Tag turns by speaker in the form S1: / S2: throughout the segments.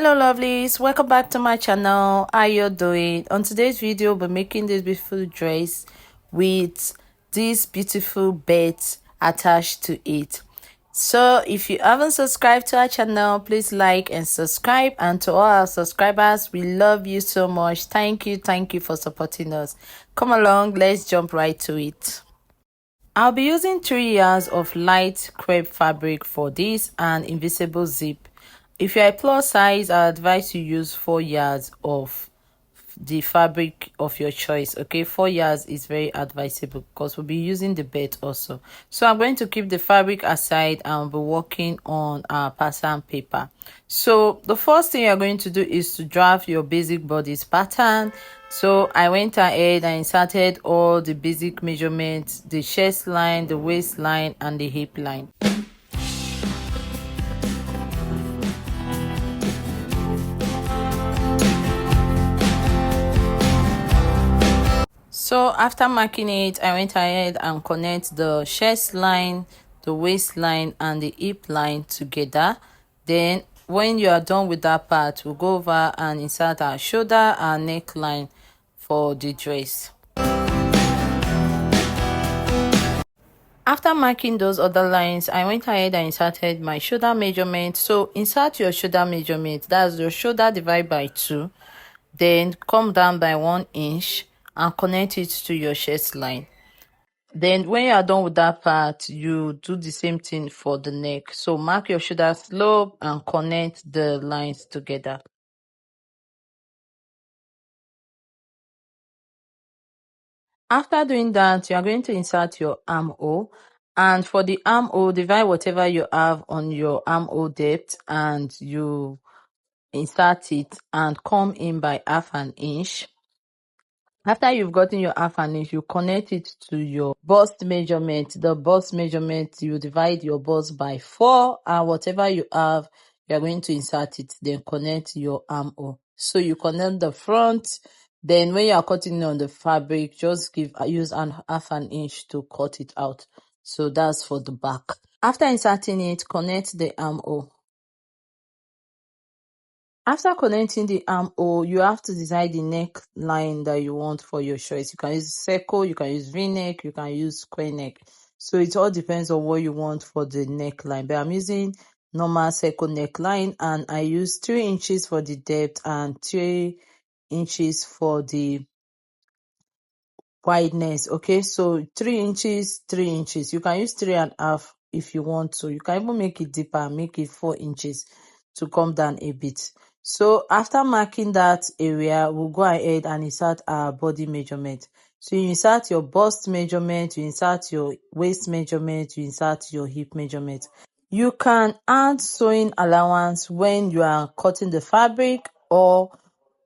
S1: Hello lovelies, welcome back to my channel. How you doing? On today's video we'll be making this beautiful dress with this beautiful bed attached to it. So if you haven't subscribed to our channel, please like and subscribe. And to all our subscribers, we love you so much. Thank you for supporting us. Come along, let's jump right to it. I'll be using 3 yards of light crepe fabric for this and invisible zip. If you're a plus size, I advise you use 4 yards of the fabric of your choice. Okay, 4 yards is very advisable because we'll be using the bed also. So I'm going to keep the fabric aside and we'll be working on our pattern paper. So the first thing you're going to do is to draft your basic bodice pattern. So I went ahead and inserted all the basic measurements, the chest line, the waistline, and the hip line. So after marking it, I went ahead and connect the chest line, the waistline, and the hip line together. Then when you are done with that part, we'll go over and insert our shoulder and neckline for the dress. After marking those other lines, I went ahead and inserted my shoulder measurement. So insert your shoulder measurement, that's your shoulder divided by 2. Then come down by 1 inch and connect it to your chest line. Then when you are done with that part, you do the same thing for the neck. So mark your shoulder slope and connect the lines together. After doing that, you are going to insert your armhole. And for the armhole, divide whatever you have on your armhole depth and you insert it and come in by 1/2 inch. After you've gotten your 1/2 inch, you connect it to your bust measurement. The bust measurement, you divide your bust by 4 and whatever you have, you're going to insert it, then connect your armhole. So you connect the front, then when you are cutting on the fabric, just use an 1/2 inch to cut it out. So that's for the back. After inserting it, connect the armhole. After connecting the armhole, you have to decide the neckline that you want for your choice. You can use circle, you can use V-neck, you can use square neck. So it all depends on what you want for the neckline. But I'm using normal circle neckline and I use 3 inches for the depth and 3 inches for the wideness. Okay, so 3 inches, 3 inches. You can use 3.5 if you want to. You can even make it deeper, make it 4 inches to come down a bit. So after marking that area, we'll go ahead and insert our body measurement. So you insert your bust measurement, you insert your waist measurement, you insert your hip measurement. You can add sewing allowance when you are cutting the fabric or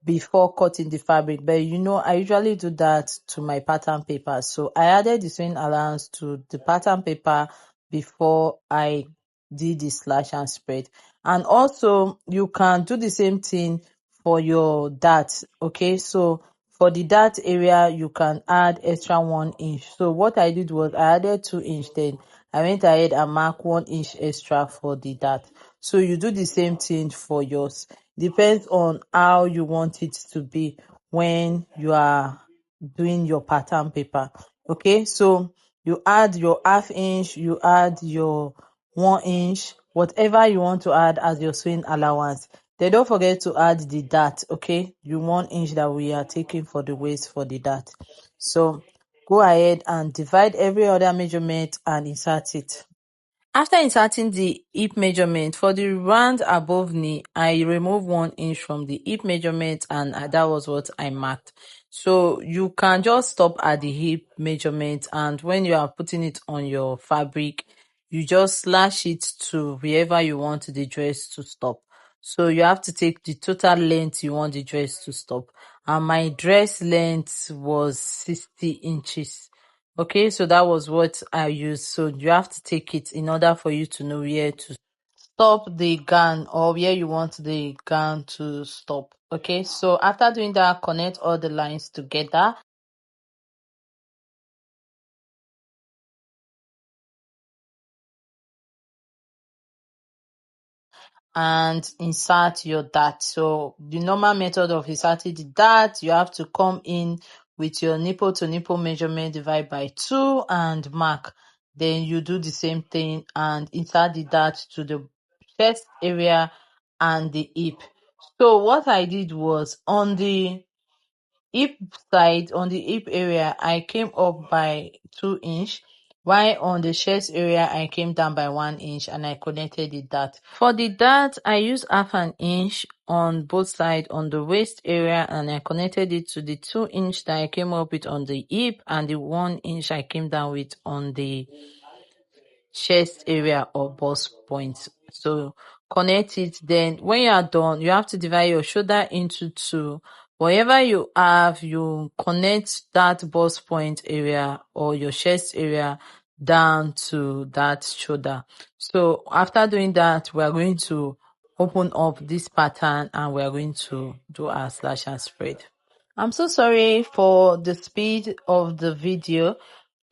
S1: before cutting the fabric, but I usually do that to my pattern paper. So I added the sewing allowance to the pattern paper before I did the slash and spread. And also you can do the same thing for your dart. Okay, so for the dart area you can add extra 1 inch. So what I did was I added 2 inch, then I went ahead and marked 1 inch extra for the dart. So you do the same thing for yours. Depends on how you want it to be when you are doing your pattern paper. Okay, so you add your 1/2 inch, you add your 1 inch, whatever you want to add as your sewing allowance. Then don't forget to add the dart. Okay, the 1 inch that we are taking for the waist for the dart. So go ahead and divide every other measurement and insert it. After inserting the hip measurement, for the round above knee, I remove 1 inch from the hip measurement and that was what I marked. So you can just stop at the hip measurement, and when you are putting it on your fabric, you just slash it to wherever you want the dress to stop. So you have to take the total length you want the dress to stop. And my dress length was 60 inches. Okay, so that was what I used. So you have to take it in order for you to know where to stop the gown or where you want the gown to stop. Okay, so after doing that, connect all the lines together. and insert your dart. So the normal method of inserting the dart, you have to come in with your nipple to nipple measurement, divide by 2 and mark. Then you do the same thing and insert the dart to the chest area and the hip. So what I did was on the hip side, on the hip area, I came up by 2 inch, while on the chest area, I came down by 1 inch and I connected the dart. For the dart, I used half an inch on both sides on the waist area and I connected it to the 2 inch that I came up with on the hip and the 1 inch I came down with on the chest area or bust point. So connect it. Then when you are done, you have to divide your shoulder into 2. Whatever you have, you connect that bust point area or your chest area down to that shoulder. So after doing that, we are going to open up this pattern and we are going to do our slash and spread. I'm so sorry for the speed of the video.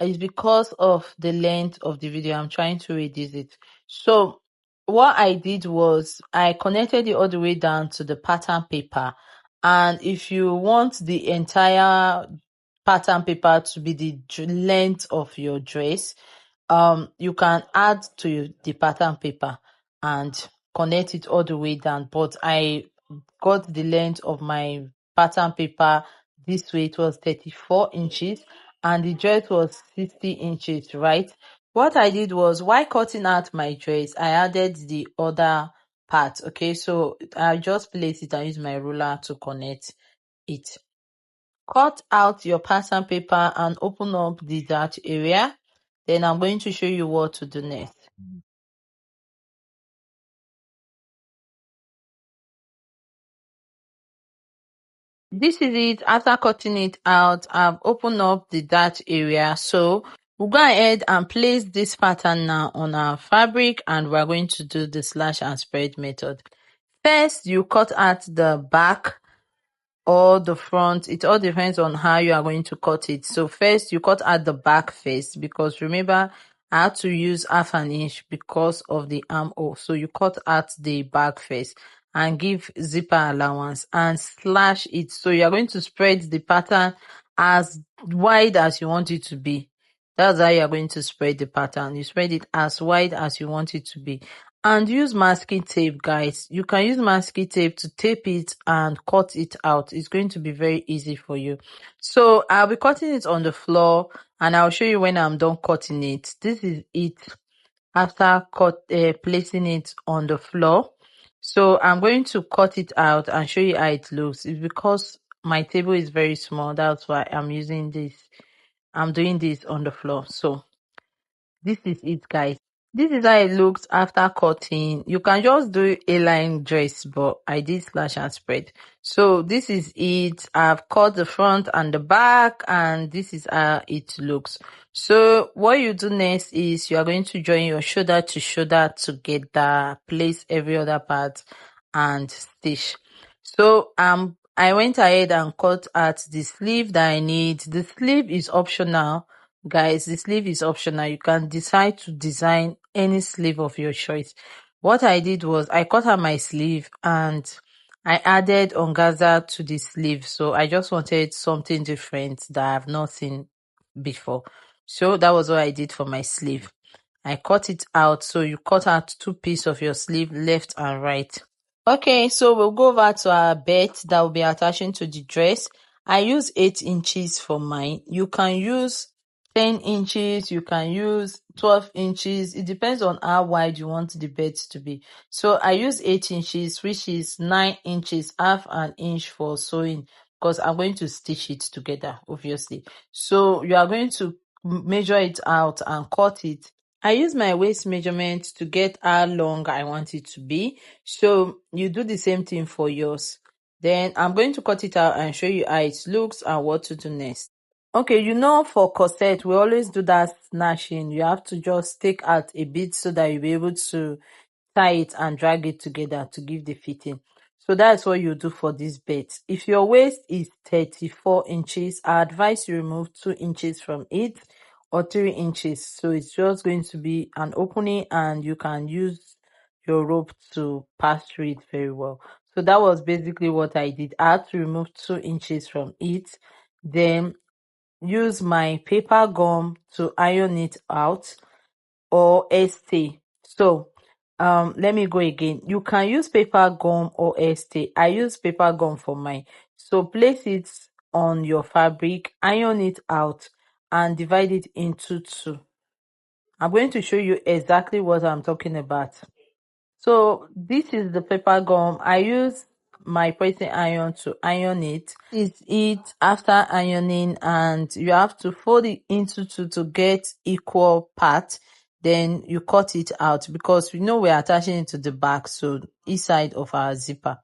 S1: It's because of the length of the video. I'm trying to reduce it. So what I did was I connected it all the way down to the pattern paper. And if you want the entire pattern paper to be the length of your dress, you can add to the pattern paper and connect it all the way down. But I got the length of my pattern paper this way. It was 34 inches and the dress was 60 inches, right? What I did was, while cutting out my dress, I added the other part. Okay, so I just place it and use my ruler to connect it. Cut out your pattern paper and open up the dart area. Then I'm going to show you what to do next. This is it. After cutting it out, I've opened up the dart area. So we'll go ahead and place this pattern now on our fabric and we're going to do the slash and spread method. First, you cut out the back or the front. It all depends on how you are going to cut it. So first, you cut out the back first because remember, I had to use half an inch because of the armhole. So you cut out the back first and give zipper allowance and slash it. So you are going to spread the pattern as wide as you want it to be. That's how you are going to spread the pattern. You spread it as wide as you want it to be. And use masking tape, guys. You can use masking tape to tape it and cut it out. It's going to be very easy for you. So I'll be cutting it on the floor and I'll show you when I'm done cutting it. This is it after placing it on the floor. So I'm going to cut it out and show you how it looks. It's because my table is very small. That's why I'm using this. I'm doing this on the floor. So this is it, guys. This is how it looks after cutting. You can just do a line dress, but I did slash and spread. So this is it. I've cut the front and the back, and this is how it looks. So what you do next is you are going to join your shoulder to shoulder together, place every other part and stitch. So I went ahead and cut out the sleeve that I need. The sleeve is optional. Guys, the sleeve is optional. You can decide to design any sleeve of your choice. What I did was I cut out my sleeve and I added organza to the sleeve. So I just wanted something different that I've not seen before. So that was what I did for my sleeve. I cut it out. So you cut out 2 pieces of your sleeve, left and right. Okay, so we'll go over to our belt that will be attaching to the dress. I use 8 inches for mine. You can use 10 inches, you can use 12 inches. It depends on how wide you want the belt to be. So I use 8 inches, which is 9 inches, half an inch for sewing, because I'm going to stitch it together, obviously. So you are going to measure it out and cut it. I use my waist measurement to get how long I want it to be. So you do the same thing for yours. Then I'm going to cut it out and show you how it looks and what to do next. Okay, for corset, we always do that snatching. You have to just take out a bit so that you'll be able to tie it and drag it together to give the fitting. So that's what you do for this belt. If your waist is 34 inches, I advise you remove 2 inches from it or 3 inches. So it's just going to be an opening and you can use your rope to pass through it very well. So that was basically what I did. I had to remove 2 inches from it, then use my paper gum to iron it out, or stay. So let me go again. You can use paper gum or stay. I use paper gum for mine. So place it on your fabric, iron it out, and divide it into 2. I'm going to show you exactly what I'm talking about. So this is the paper gum. I use my pressing iron to iron it. This is it after ironing, and you have to fold it into 2 to get equal part. Then you cut it out because we know we're attaching it to the back, so inside of our zipper.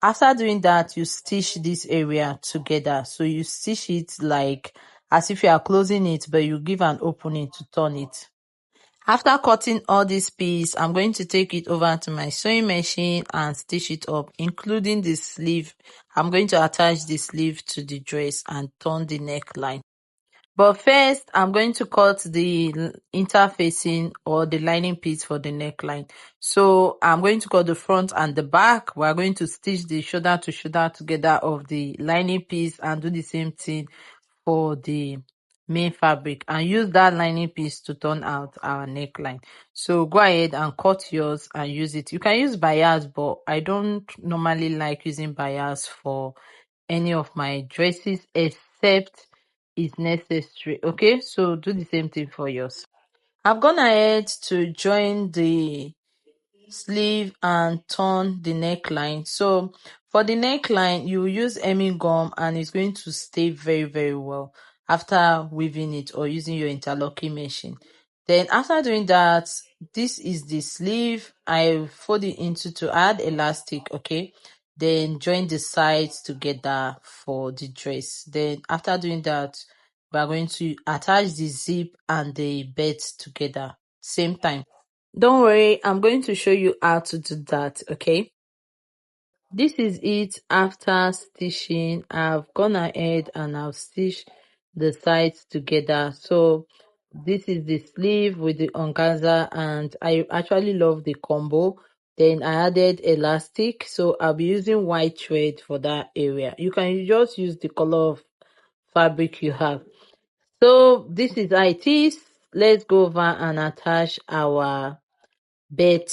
S1: After doing that, you stitch this area together. So you stitch it like as if you are closing it, but you give an opening to turn it. After cutting all this piece, I'm going to take it over to my sewing machine and stitch it up, including the sleeve. I'm going to attach the sleeve to the dress and turn the neckline. But first, I'm going to cut the interfacing or the lining piece for the neckline. So I'm going to cut the front and the back. We're going to stitch the shoulder to shoulder together of the lining piece and do the same thing for the main fabric, and use that lining piece to turn out our neckline. So go ahead and cut yours and use it. You can use bias, but I don't normally like using bias for any of my dresses except it's necessary. Okay, so do the same thing for yours. I've gone ahead to join the sleeve and turn the neckline. So for the neckline, you use hemming gum and it's going to stay very, very well after weaving it or using your interlocking machine. Then after doing that, this is the sleeve. I fold it into to add elastic, okay? Then join the sides together for the dress. Then after doing that, we are going to attach the zip and the belt together same time. Don't worry, I'm going to show you how to do that, okay? This is it after stitching. I've gone ahead and I've stitched the sides together. So this is the sleeve with the organza, and I actually love the combo. Then I added elastic, so I'll be using white thread for that area. You can just use the color of fabric you have. So this is how it is. Let's go over and attach our bed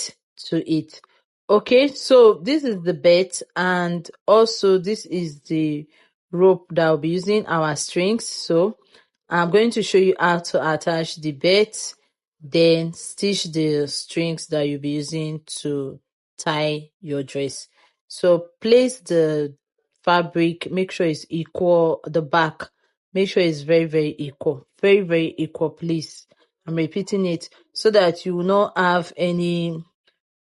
S1: to it. Okay, so this is the bed, and also this is the rope that I'll be using our strings. So I'm going to show you how to attach the bed, then stitch the strings that you'll be using to tie your dress. So place the fabric, make sure it's equal, the back, make sure it's very, very equal, very, very equal, please. I'm repeating it so that you will not have any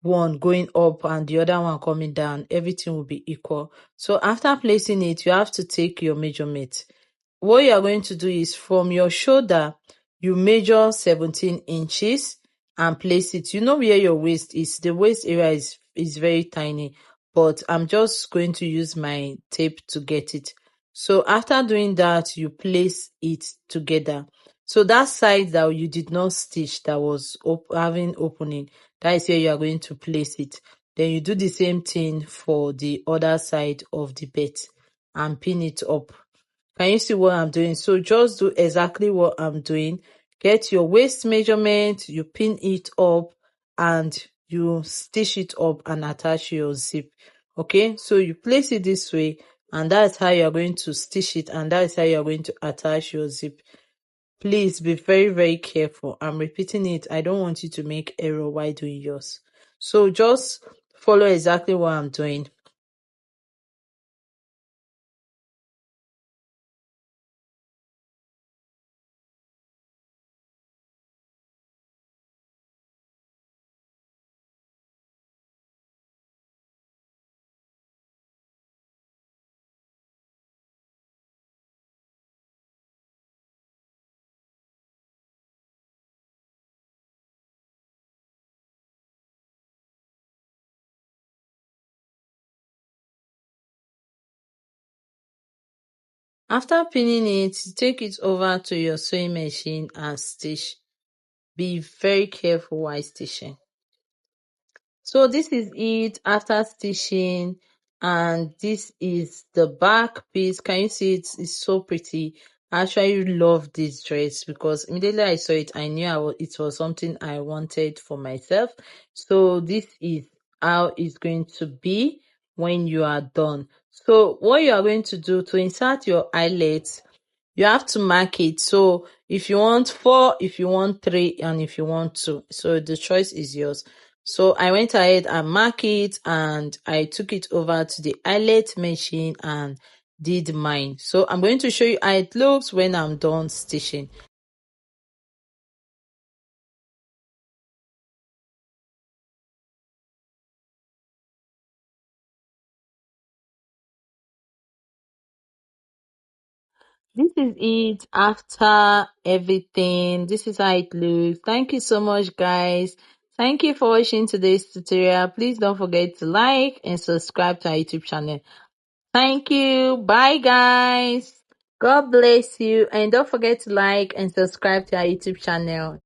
S1: one going up and the other one coming down. Everything will be equal. So after placing it, you have to take your measurement. What you are going to do is from your shoulder, you measure 17 inches and place it. You know where your waist is. The waist area is very tiny, but I'm just going to use my tape to get it. So after doing that, you place it together. So that side that you did not stitch, that was having opening, that is where you are going to place it. Then you do the same thing for the other side of the bed and pin it up. Can you see what I'm doing? So just do exactly what I'm doing. Get your waist measurement, you pin it up, and you stitch it up and attach your zip. Okay, so you place it this way, and that's how you're going to stitch it, and that's how you're going to attach your zip. Please be very, very careful. I'm repeating it. I don't want you to make error while doing yours. So just follow exactly what I'm doing. After pinning it, take it over to your sewing machine and stitch. Be very careful while stitching. So this is it after stitching, and this is the back piece. Can you see it? It's so pretty. I actually love this dress because immediately I saw it, I knew it was something I wanted for myself. So this is how it's going to be when you are done. So what you are going to do to insert your eyelets, you have to mark it. So if you want 4, if you want 3, and if you want 2, so the choice is yours. So I went ahead and marked it, and I took it over to the eyelet machine and did mine. So I'm going to show you how it looks when I'm done stitching. This is it after everything. This is how it looks. Thank you so much, guys. Thank you for watching today's tutorial. Please don't forget to like and subscribe to our YouTube channel. Thank you. Bye, guys. God bless you. And don't forget to like and subscribe to our YouTube channel.